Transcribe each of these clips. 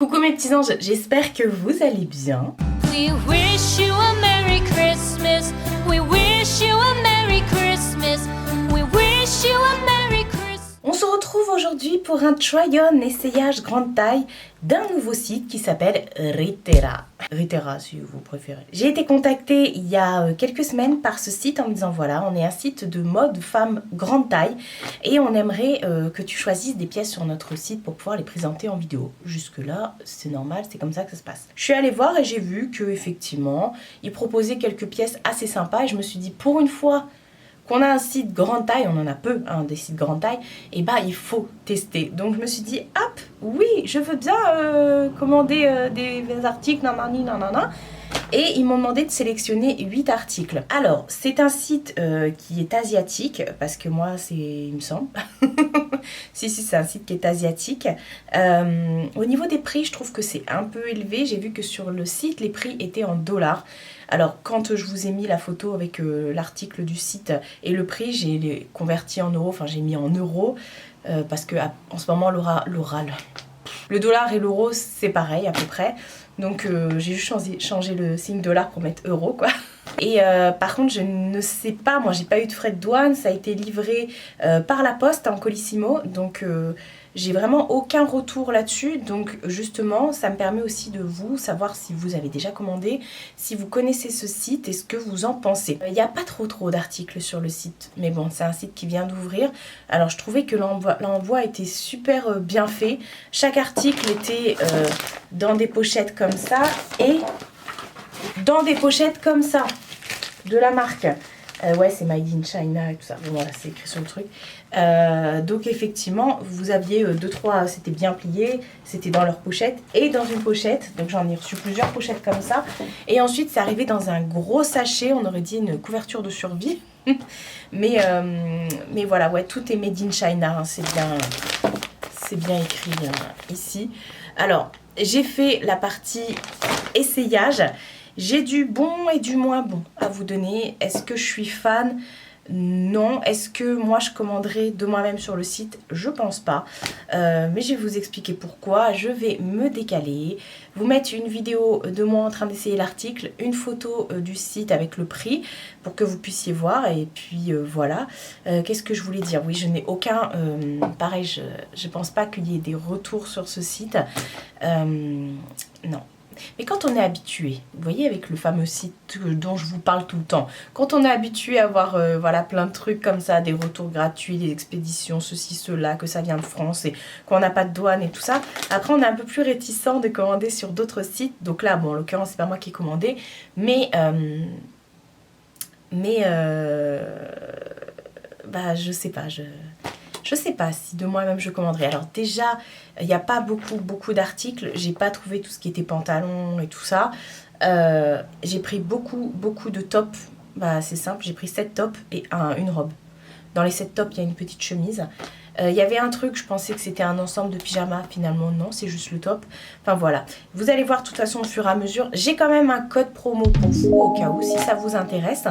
Coucou mes petits anges, j'espère que vous allez bien. We wish you a Merry Christmas. We wish you a Merry Christmas. We wish you a Merry Christmas. On se retrouve aujourd'hui pour un try-on essayage grande taille d'un nouveau site qui s'appelle Ritera. Ritera si vous préférez. J'ai été contactée il y a quelques semaines par ce site en me disant voilà, on est un site de mode femme grande taille et on aimerait que tu choisisses des pièces sur notre site pour pouvoir les présenter en vidéo. Jusque là, c'est normal, c'est comme ça que ça se passe. Je suis allée voir et j'ai vu que effectivement, ils proposaient quelques pièces assez sympas et je me suis dit pour une fois qu'on a un site grande taille, on en a peu, des sites grande taille, et bah il faut tester. Donc je me suis dit, hop, oui, je veux bien commander des articles, nanana. Et ils m'ont demandé de sélectionner 8 articles. Alors, c'est un site qui est asiatique, parce que moi, il me semble. si, c'est un site qui est asiatique. Au niveau des prix, je trouve que c'est un peu élevé. J'ai vu que sur le site, les prix étaient en dollars. Alors, quand je vous ai mis la photo avec l'article du site et le prix, j'ai les converti en euros, enfin j'ai mis en euros, parce que en ce moment, le dollar et l'euro, c'est pareil à peu près. Donc, j'ai juste changé le signe dollar pour mettre euro, quoi. Et par contre, je ne sais pas, moi j'ai pas eu de frais de douane, ça a été livré par la poste en Colissimo, donc j'ai vraiment aucun retour là-dessus. Donc justement, ça me permet aussi de savoir si vous avez déjà commandé, si vous connaissez ce site et ce que vous en pensez. Il n'y a pas trop d'articles sur le site, mais bon, c'est un site qui vient d'ouvrir. Alors je trouvais que l'envoi était super bien fait. Chaque article était dans des pochettes comme ça et dans des pochettes comme ça de la marque. Ouais, c'est Made in China et tout ça. Bon, voilà, c'est écrit sur le truc. Donc effectivement, vous aviez 2-3, c'était bien plié, c'était dans leur pochette et dans une pochette. Donc j'en ai reçu plusieurs pochettes comme ça. Et ensuite, c'est arrivé dans un gros sachet. On aurait dit une couverture de survie. mais voilà, ouais, tout est Made in China. Hein, c'est bien écrit ici. Alors, j'ai fait la partie essayage. J'ai du bon et du moins bon à vous donner. Est-ce que je suis fan? Non. Est-ce que moi je commanderai de moi-même sur le site? Je pense pas. Mais je vais vous expliquer pourquoi. Je vais me décaler, vous mettre une vidéo de moi en train d'essayer l'article, une photo du site avec le prix pour que vous puissiez voir. Et puis voilà. Qu'est-ce que je voulais dire? Oui, je n'ai aucun... pareil, je pense pas qu'il y ait des retours sur ce site. Non. Mais quand on est habitué, vous voyez avec le fameux site dont je vous parle tout le temps, quand on est habitué à avoir voilà, plein de trucs comme ça, des retours gratuits, des expéditions, ceci, cela, que ça vient de France et qu'on n'a pas de douane et tout ça, après on est un peu plus réticent de commander sur d'autres sites. Donc là, bon en l'occurrence c'est pas moi qui ai commandé, mais bah je sais pas, je sais pas si de moi-même je commanderai. Alors déjà, il n'y a pas beaucoup d'articles. J'ai pas trouvé tout ce qui était pantalon et tout ça. J'ai pris beaucoup de tops. Bah, c'est simple, j'ai pris 7 tops et une robe. Dans les 7 tops, il y a une petite chemise. Il y avait un truc, je pensais que c'était un ensemble de pyjamas. Finalement, non, c'est juste le top. Enfin, voilà. Vous allez voir de toute façon au fur et à mesure. J'ai quand même un code promo pour vous, au cas où, si ça vous intéresse.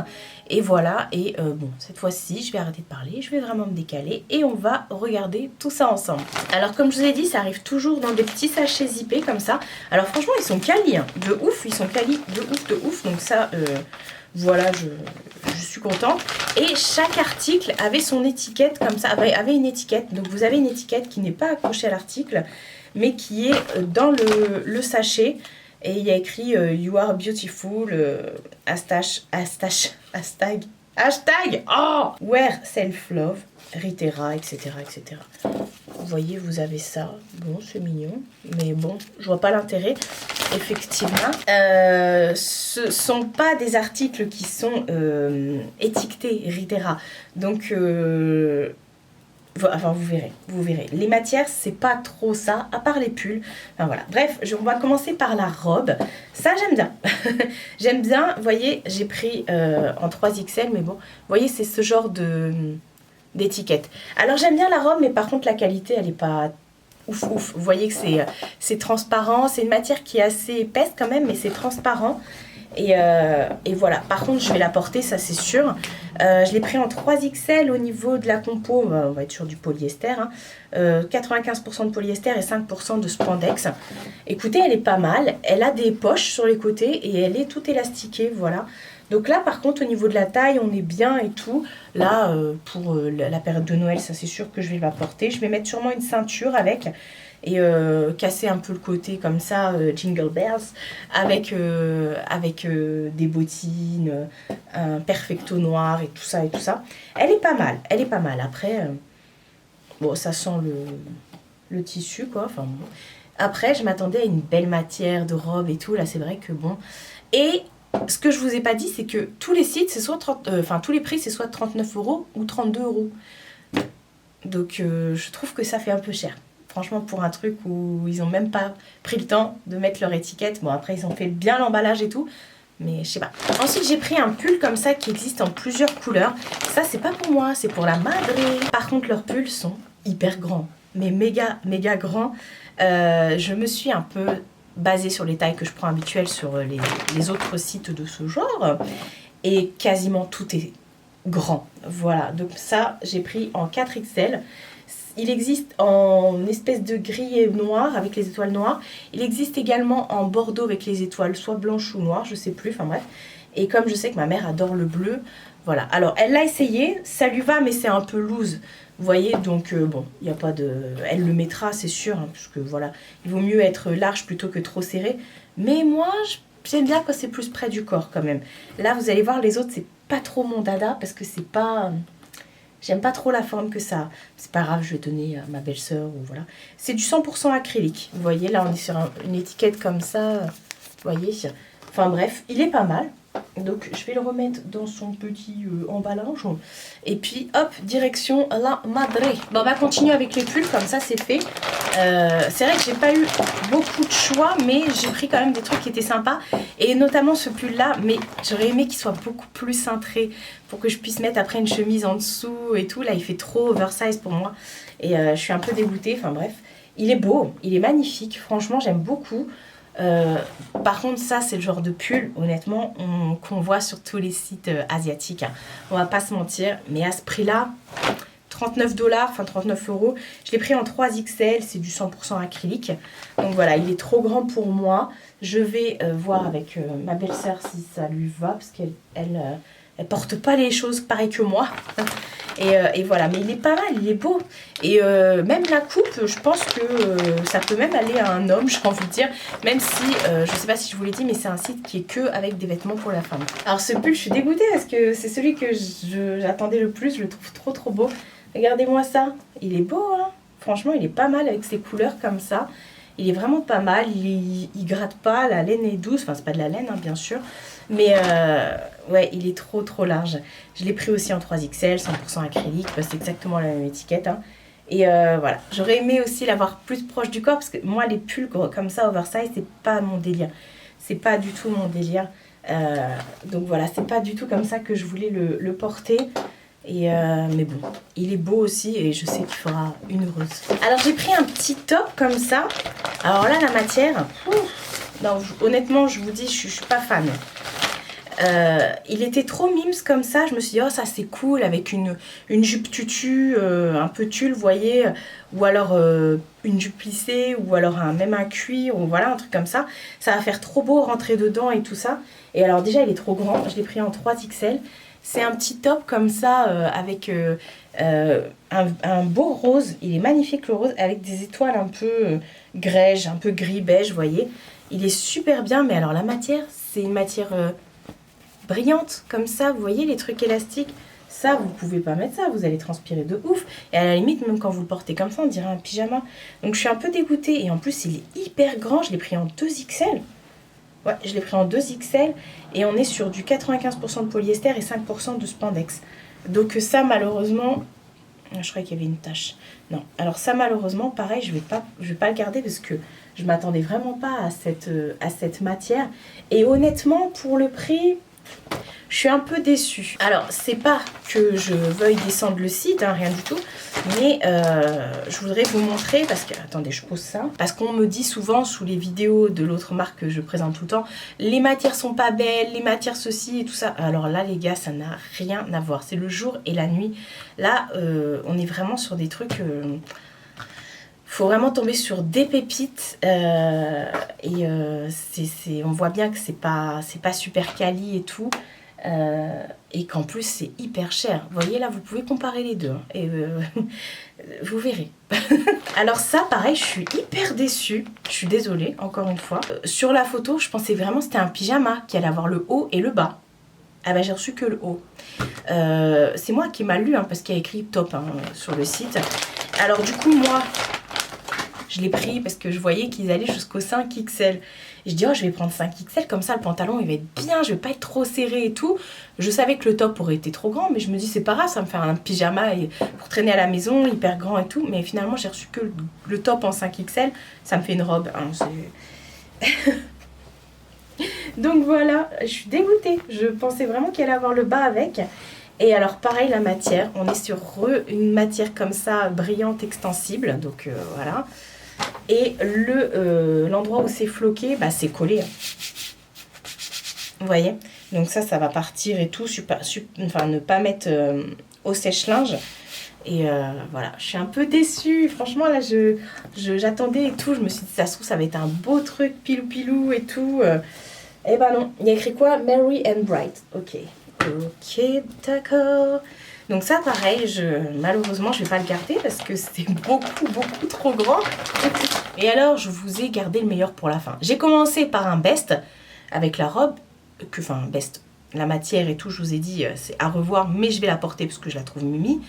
Et voilà. Et bon, cette fois-ci, je vais arrêter de parler. Je vais vraiment me décaler. Et on va regarder tout ça ensemble. Alors, comme je vous ai dit, ça arrive toujours dans des petits sachets zippés comme ça. Alors, franchement, ils sont quali, hein, de ouf. Ils sont quali de ouf. Donc ça... voilà, je suis contente. Et chaque article avait son étiquette comme ça, avait une étiquette. Donc vous avez une étiquette qui n'est pas accrochée à l'article, mais qui est dans le sachet. Et il y a écrit You are beautiful, hashtag, oh, wear self-love, Ritera, etc. Vous voyez, vous avez ça. Bon, c'est mignon, mais bon, je vois pas l'intérêt. Effectivement, ce sont pas des articles qui sont étiquetés Ritera. Donc, enfin, vous verrez. Les matières, c'est pas trop ça, à part les pulls. Enfin, voilà. Bref, on va commencer par la robe. Ça, j'aime bien. J'aime bien. Vous voyez, j'ai pris en 3XL, mais bon, vous voyez, c'est ce genre d'étiquette. Alors, j'aime bien la robe, mais par contre, la qualité, elle est pas ouf. Vous voyez que c'est transparent. C'est une matière qui est assez épaisse quand même, mais c'est transparent. Et voilà, par contre je vais la porter, ça c'est sûr. Je l'ai pris en 3XL au niveau de la compo, on va être sur du polyester, hein. 95% de polyester et 5% de spandex. Écoutez, elle est pas mal, elle a des poches sur les côtés et elle est toute élastiquée, voilà. Donc là par contre au niveau de la taille on est bien et tout. Là pour la période de Noël, ça c'est sûr que je vais la porter. Je vais mettre sûrement une ceinture avec et casser un peu le côté comme ça, Jingle Bells, avec des bottines, un perfecto noir et tout ça et tout ça. Elle est pas mal, elle est pas mal. Après, bon, ça sent le tissu quoi. Enfin, bon. Après, je m'attendais à une belle matière de robe et tout. Là, c'est vrai que bon. Et ce que je vous ai pas dit, c'est que tous les sites, c'est soit tous les prix, c'est soit 39 € ou 32 €. Donc, je trouve que ça fait un peu cher. Franchement, pour un truc où ils ont même pas pris le temps de mettre leur étiquette. Bon, après, ils ont fait bien l'emballage et tout. Mais je sais pas. Ensuite, j'ai pris un pull comme ça qui existe en plusieurs couleurs. Ça, c'est pas pour moi, c'est pour la madre. Par contre, leurs pulls sont hyper grands. Mais méga, méga grands. Je me suis un peu basée sur les tailles que je prends habituelles sur les autres sites de ce genre. Et quasiment tout est grand. Voilà. Donc ça, j'ai pris en 4XL. Il existe en espèce de gris et noir avec les étoiles noires. Il existe également en bordeaux avec les étoiles soit blanches ou noires, je sais plus, enfin bref. Et comme je sais que ma mère adore le bleu, voilà. Alors elle l'a essayé, ça lui va mais c'est un peu loose. Vous voyez, donc bon, il n'y a pas de... Elle le mettra, c'est sûr, hein, parce que voilà, il vaut mieux être large plutôt que trop serré. Mais moi, j'aime bien quand c'est plus près du corps quand même. Là, vous allez voir, les autres, c'est pas trop mon dada parce que c'est pas... J'aime pas trop la forme que ça a. C'est pas grave, je vais donner à ma belle-sœur ou voilà. C'est du 100% acrylique. Vous voyez, là, on est sur une étiquette comme ça. Vous voyez. Enfin bref, il est pas mal. Donc, je vais le remettre dans son petit emballage. Et puis, hop, direction la madre. Bon, on va continuer avec les pulls, comme ça, c'est fait. C'est vrai que j'ai pas eu beaucoup de choix, mais j'ai pris quand même des trucs qui étaient sympas. Et notamment ce pull-là, mais j'aurais aimé qu'il soit beaucoup plus cintré pour que je puisse mettre après une chemise en dessous et tout. Là, il fait trop oversize pour moi. Et je suis un peu dégoûtée. Enfin bref, il est beau, il est magnifique. Franchement, j'aime beaucoup. Par contre, ça, c'est le genre de pull, honnêtement, qu'on voit sur tous les sites asiatiques. Hein. On va pas se mentir, mais à ce prix-là, 39 $, enfin 39 €. Je l'ai pris en 3XL, c'est du 100% acrylique. Donc voilà, il est trop grand pour moi. Je vais voir avec ma belle-sœur si ça lui va, parce qu'elle elle porte pas les choses pareil que moi. Et voilà, mais il est pas mal, il est beau. Et même la coupe, je pense que ça peut même aller à un homme, j'ai envie de dire. Même si, je sais pas si je vous l'ai dit, mais c'est un site qui est que avec des vêtements pour la femme. Alors ce pull, je suis dégoûtée parce que c'est celui que j'attendais le plus. Je le trouve trop trop beau. Regardez-moi ça. Il est beau, hein. Franchement, il est pas mal avec ses couleurs comme ça. Il est vraiment pas mal. Il gratte pas. La laine est douce. Enfin, c'est pas de la laine, hein, bien sûr. Mais ouais, il est trop trop large. Je l'ai pris aussi en 3XL, 100% acrylique. Bah, c'est exactement la même étiquette. Hein. Et voilà. J'aurais aimé aussi l'avoir plus proche du corps. Parce que moi, les pulls comme ça, oversize, c'est pas mon délire. C'est pas du tout mon délire. Donc voilà, c'est pas du tout comme ça que je voulais le porter. Et mais bon, il est beau aussi et je sais qu'il fera une heureuse. Alors j'ai pris un petit top comme ça. Alors là, la matière, non, honnêtement, je vous dis, je suis pas fan. Il était trop mimes comme ça. Je me suis dit, oh, ça c'est cool avec une jupe tutu, un peu tulle, vous voyez. Ou alors une jupe plissée, ou alors même un cuir, ou voilà, un truc comme ça. Ça va faire trop beau rentrer dedans et tout ça. Et alors déjà, il est trop grand. Je l'ai pris en 3XL. C'est un petit top comme ça avec un beau rose. Il est magnifique le rose avec des étoiles un peu grège, un peu gris-beige, vous voyez. Il est super bien, mais alors la matière, c'est une matière brillante comme ça. Vous voyez les trucs élastiques. Ça, vous pouvez pas mettre ça, vous allez transpirer de ouf. Et à la limite, même quand vous le portez comme ça, on dirait un pyjama. Donc je suis un peu dégoûtée. Et en plus, il est hyper grand. Je l'ai pris en 2XL. Ouais, je l'ai pris en 2XL et on est sur du 95% de polyester et 5% de spandex. Donc ça, malheureusement, je croyais qu'il y avait une tache. Non, alors ça, malheureusement, pareil, je vais pas le garder parce que je m'attendais vraiment pas à cette matière. Et honnêtement, pour le prix, Je suis un peu déçue. Alors, c'est pas que je veuille descendre le site, hein, rien du tout. Mais je voudrais vous montrer, parce que... Attendez, je pose ça. Parce qu'on me dit souvent, sous les vidéos de l'autre marque que je présente tout le temps, les matières sont pas belles, les matières ceci et tout ça. Alors là, les gars, ça n'a rien à voir. C'est le jour et la nuit. Là, on est vraiment sur des trucs... faut vraiment tomber sur des pépites on voit bien que c'est pas super quali et tout. Et qu'en plus c'est hyper cher. Vous voyez là, vous pouvez comparer les deux hein, et vous verrez. Alors ça pareil, je suis hyper déçue. Je suis désolée encore une fois. Sur la photo, je pensais vraiment que c'était un pyjama qui allait avoir le haut et le bas. Ah bah j'ai reçu que le haut. C'est moi qui m'a lu hein, parce qu'il y a écrit top hein, sur le site. Alors du coup moi je l'ai pris parce que je voyais qu'ils allaient jusqu'au 5XL. Et je dis, oh, je vais prendre 5XL, comme ça le pantalon il va être bien, je vais pas être trop serré et tout. Je savais que le top aurait été trop grand, mais je me dis, c'est pas grave, ça va me faire un pyjama pour traîner à la maison, hyper grand et tout. Mais finalement, j'ai reçu que le top en 5XL, ça me fait une robe. Hein, donc voilà, je suis dégoûtée. Je pensais vraiment qu'il allait avoir le bas avec. Et alors pareil, la matière, on est sur une matière comme ça, brillante, extensible. Donc voilà. Et l'endroit où c'est floqué, bah, c'est collé. Vous voyez? Donc ça va partir et tout. Enfin, ne pas mettre au sèche-linge. Et voilà, je suis un peu déçue. Franchement, là, j'attendais et tout. Je me suis dit, ça se trouve, ça va être un beau truc, pilou-pilou et tout. Et bah non, il y a écrit quoi? Merry and Bright. Ok, d'accord. Donc ça, pareil, malheureusement, je vais pas le garder parce que c'est beaucoup trop grand. Et alors, je vous ai gardé le meilleur pour la fin. J'ai commencé par un best avec la robe, best, la matière et tout, je vous ai dit, c'est à revoir, mais je vais la porter parce que je la trouve mimi.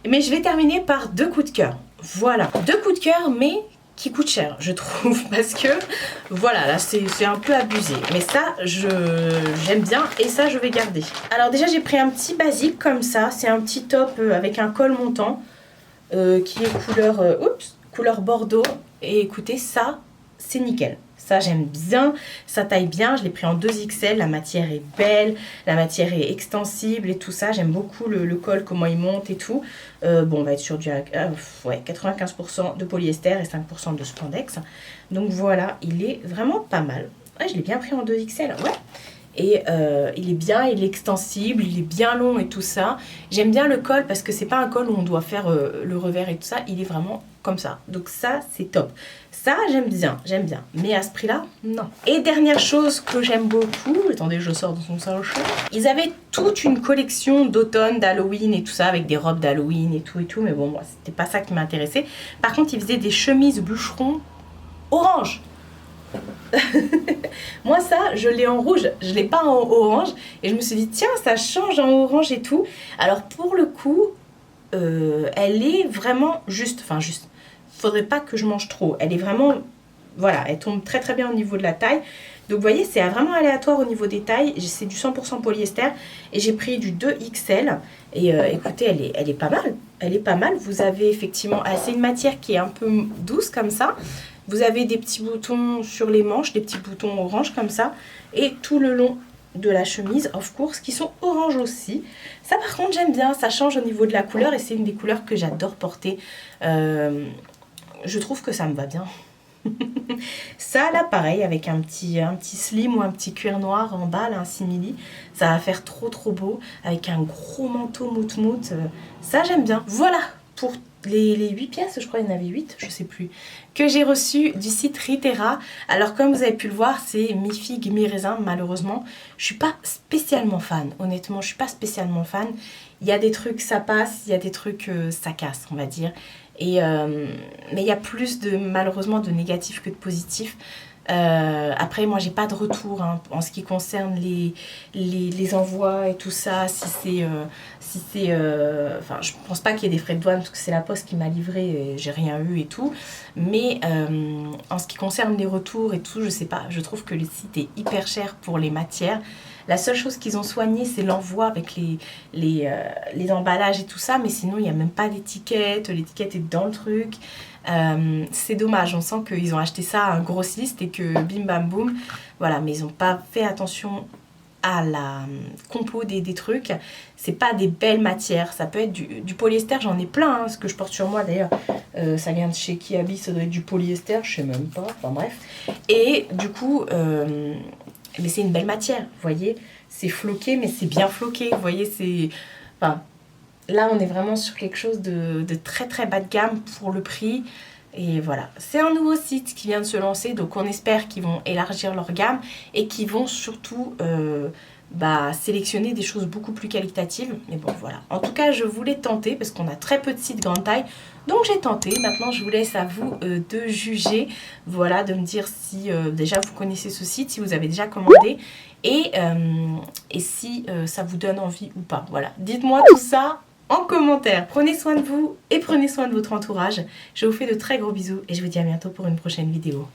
Mais je vais terminer par 2 coups de cœur. Voilà, 2 coups de cœur, mais qui coûtent cher, je trouve, parce que, voilà, là, c'est un peu abusé. Mais ça, j'aime bien, et ça, je vais garder. Alors déjà, j'ai pris un petit basique comme ça. C'est un petit top avec un col montant, qui est couleur bordeaux. Et écoutez, ça, c'est nickel. Ça, j'aime bien, ça taille bien. Je l'ai pris en 2XL, la matière est belle, la matière est extensible et tout ça. J'aime beaucoup le col, comment il monte et tout. Bon, on va être sur du 95% de polyester et 5% de spandex. Donc voilà, il est vraiment pas mal. Ouais, je l'ai bien pris en 2XL, ouais. Et il est bien, il est extensible, il est bien long et tout ça. J'aime bien le col parce que c'est pas un col où on doit faire le revers et tout ça. Il est vraiment comme ça. Donc ça, c'est top. Ça, j'aime bien. Mais à ce prix-là, non. Et dernière chose que j'aime beaucoup, attendez, je sors de son sachet. Ils avaient toute une collection d'automne, d'Halloween et tout ça, avec des robes d'Halloween et tout. Mais bon, moi, c'était pas ça qui m'intéressait. Par contre, ils faisaient des chemises bûcherons orange. Moi ça je l'ai en rouge, je l'ai pas en orange et je me suis dit tiens ça change en orange et tout. Alors pour le coup elle est vraiment juste, faudrait pas que je mange trop, elle est vraiment, voilà, elle tombe très très bien au niveau de la taille. Donc vous voyez c'est vraiment aléatoire au niveau des tailles, c'est du 100% polyester et j'ai pris du 2XL et écoutez elle est pas mal, vous avez effectivement, c'est une matière qui est un peu douce comme ça. Vous avez des petits boutons sur les manches, des petits boutons orange comme ça. Et tout le long de la chemise, of course, qui sont orange aussi. Ça par contre j'aime bien, ça change au niveau de la couleur et c'est une des couleurs que j'adore porter. Je trouve que ça me va bien. Ça là pareil avec un petit slim ou un petit cuir noir en bas, là, un simili. Ça va faire trop beau avec un gros manteau mout-mout. Ça j'aime bien. Voilà pour les 8 pièces, je crois qu'il y en avait 8, je sais plus, que j'ai reçu du site Ritera. Alors comme vous avez pu le voir, c'est mi-figue, mi-raisin, malheureusement. Je suis pas spécialement fan, honnêtement, je suis pas spécialement fan. Il y a des trucs ça passe, il y a des trucs ça casse, on va dire. Et, mais il y a plus malheureusement de négatifs que de positifs. Après moi j'ai pas de retour hein, en ce qui concerne les envois et tout ça, si c'est je pense pas qu'il y ait des frais de douane parce que c'est la poste qui m'a livré et j'ai rien eu et tout, mais en ce qui concerne les retours et tout, je sais pas, je trouve que le site est hyper cher pour les matières. La seule chose qu'ils ont soigné, c'est l'envoi avec les emballages et tout ça, mais sinon il n'y a même pas d'étiquette, l'étiquette est dans le truc. C'est dommage, on sent qu'ils ont acheté ça à un grossiste et que bim bam boum, voilà, mais ils n'ont pas fait attention à la compo des trucs. C'est pas des belles matières, ça peut être du polyester, j'en ai plein, ce que je porte sur moi d'ailleurs. Ça vient de chez Kiabi, ça doit être du polyester, je sais même pas, enfin bref. Et du coup, mais c'est une belle matière, vous voyez. C'est floqué, mais c'est bien floqué, vous voyez, c'est... Enfin, là, on est vraiment sur quelque chose de très très bas de gamme pour le prix. Et voilà, c'est un nouveau site qui vient de se lancer, donc on espère qu'ils vont élargir leur gamme et qu'ils vont surtout sélectionner des choses beaucoup plus qualitatives. Mais bon, voilà. En tout cas, je voulais tenter parce qu'on a très peu de sites grande taille. Donc j'ai tenté. Maintenant, je vous laisse à vous de juger. Voilà, de me dire si déjà vous connaissez ce site, si vous avez déjà commandé et si ça vous donne envie ou pas. Voilà, dites-moi tout ça en commentaire. Prenez soin de vous et prenez soin de votre entourage. Je vous fais de très gros bisous et je vous dis à bientôt pour une prochaine vidéo.